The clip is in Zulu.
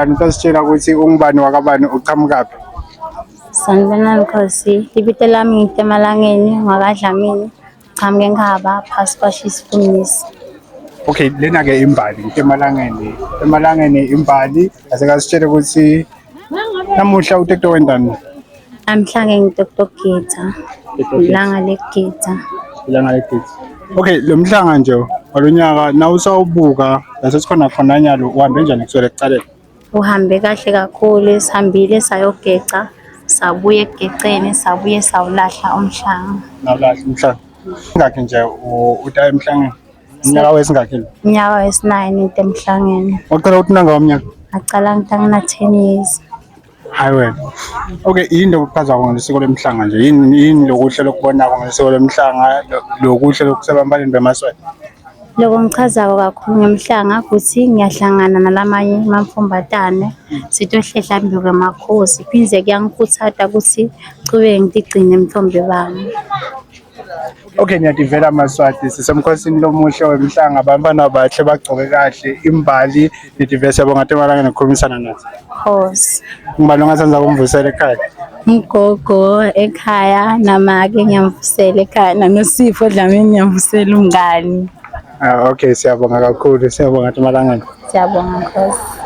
Usasitshela ukuthi ungubani wakabani uqhamukaphi? Sanibonani Nkosi, ibito lami ngitemalangeni ngwakaDlamini, chamuke Nkhaba, phasi kwashiSifundisi. Okay, lena-ke imbali emalangeni imbali asekasitshela ukuthi namuhla uTekto wendani? Namhlanje ngidoktor Githa, ilanga legitha. Ilanga legitha. Okay, lo mhlanga nje walonyaka nawusawubuka lasesikhona khona nyalo uhambe njani kusukela ekuqaleni? Uhambe kahle kakhulu, sihambile sayogeca, sabuye ekugeceni, sabuye sawulahla umhlanga. Nawulahla umhlanga. Ingakhi nje uta emhlangeni? Unyaka wesingakhi? Unyaka wesi-9 into emhlangeni. Waqala ukuthi nanga umnyaka? Ngaqala ngitangana 10 years. Hayi wena. Okay, yini lokuchazako ngesiko lemhlanga nje? Yini lokuhle lokubonako ngesiko lemhlanga, lokuhle lokusebambalini bemaswati? Loko ngichazako kakhulu ngemhlanga ukuthi ngiyahlangana nalamanye amamfumbatane sitohlehla mbiko emakhosi, phindze kuyangikhuthaza ukuthi chubeke ngitigcine mthombe bami. Okay, ngiyativela amaswati sisemkhosini lomuhle wemhlanga, abantwana bahle bagcoke kahle, imbali nitivese siyabonga temalanga nokukhulumisana nathi. Khosi. Ngibani ongathandza kumvusela ekhaya? Ugogo ekhaya namake ngiyamvusela ekhaya nanosipho Dlamini ngiyamvusela umngani. Okay, siyabonga kakhulu, siyabonga temalanga. Siyabonga Nkosi.